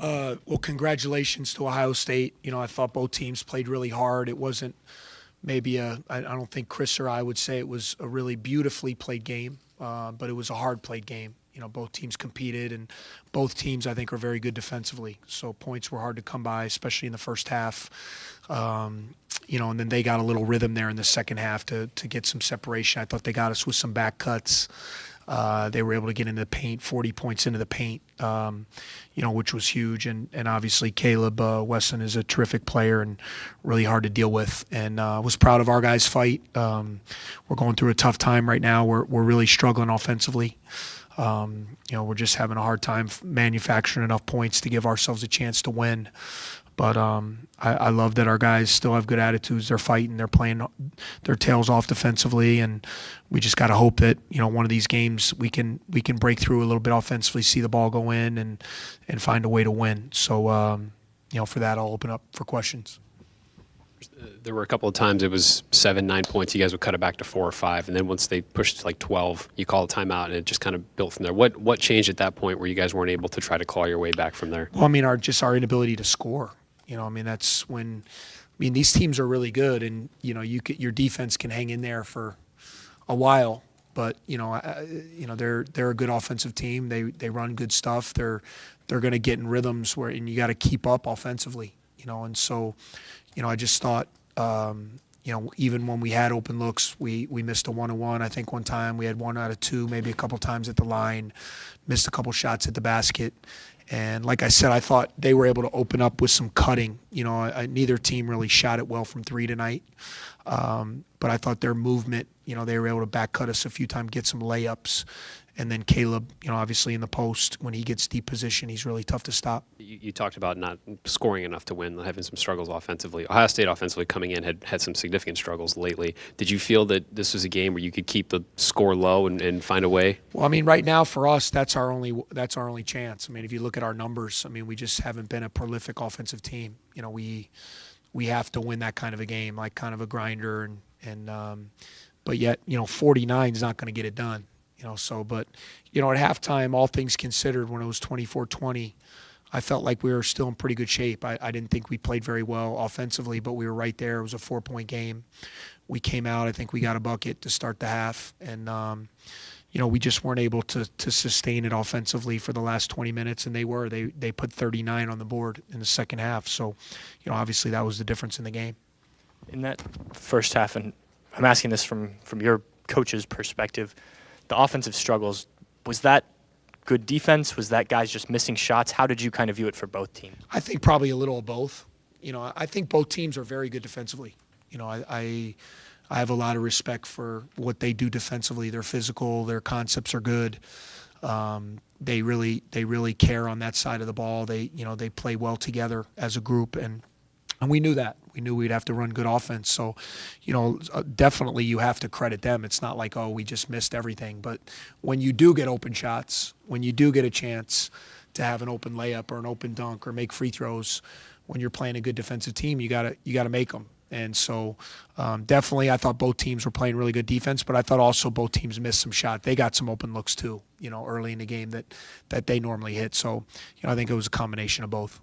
Well, congratulations to Ohio State. I thought both teams played really hard. It wasn't maybe I don't think Chris or I would say it was a really beautifully played game, but it was a hard played game. Both teams competed, and both teams, I think, are very good defensively. So points were hard to come by, especially in the first half. And then they got a little rhythm there in the second half to get some separation. I thought they got us with some back cuts. They were able to get into the paint, 40 points into the paint, which was huge. And obviously Caleb Wesson is a terrific player and really hard to deal with. And was proud of our guys' fight. We're going through a tough time right now. We're really struggling offensively. We're just having a hard time manufacturing enough points to give ourselves a chance to win. But I love that our guys still have good attitudes. They're fighting. They're playing their tails off defensively, and we just got to hope that one of these games we can break through a little bit offensively, see the ball go in, and find a way to win. So for that, I'll open up for questions. There were a couple of times it was 7, 9 points. You guys would cut it back to 4 or 5, and then once they pushed to like 12, you call a timeout, and it just kind of built from there. What changed at that point where you guys weren't able to try to claw your way back from there? Well, our inability to score. That's when. These teams are really good, and your defense can hang in there for a while. But they're a good offensive team. They run good stuff. They're going to get in rhythms and you got to keep up offensively. And so, I just thought, even when we had open looks, we missed a 1-on-1. I think one time we had 1 out of 2, maybe a couple times at the line, missed a couple shots at the basket. And like I said, I thought they were able to open up with some cutting. Neither team really shot it well from 3 tonight. But I thought their movement, they were able to back cut us a few times, get some layups. And then Caleb, obviously in the post, when he gets deep position, he's really tough to stop. You talked about not scoring enough to win, having some struggles offensively. Ohio State offensively coming in had some significant struggles lately. Did you feel that this was a game where you could keep the score low and find a way? Well, right now for us, that's our only chance. If you look at our numbers, we just haven't been a prolific offensive team. We have to win that kind of a game, like kind of a grinder, but yet 49 is not going to get it done. At halftime, all things considered, when it was 24-20, I felt like we were still in pretty good shape. I didn't think we played very well offensively, but we were right there. It was a 4-point game. We came out. I think we got a bucket to start the half, and we just weren't able to sustain it offensively for the last 20 minutes, and they put 39 on the board in the second half. So, obviously that was the difference in the game. In that first half, and I'm asking this from your coach's perspective, the offensive struggles, was that good defense? Was that guys just missing shots? How did you kind of view it for both teams? I think probably a little of both. I think both teams are very good defensively. I have a lot of respect for what they do defensively. They're physical. Their concepts are good. They really care on that side of the ball. They play well together as a group, and we knew that. We knew we'd have to run good offense. So, definitely you have to credit them. It's not like, we just missed everything. But when you do get open shots, when you do get a chance to have an open layup or an open dunk or make free throws, when you're playing a good defensive team, you gotta make them. And so, definitely, I thought both teams were playing really good defense, but I thought also both teams missed some shots. They got some open looks too, early in the game that they normally hit. So, I think it was a combination of both.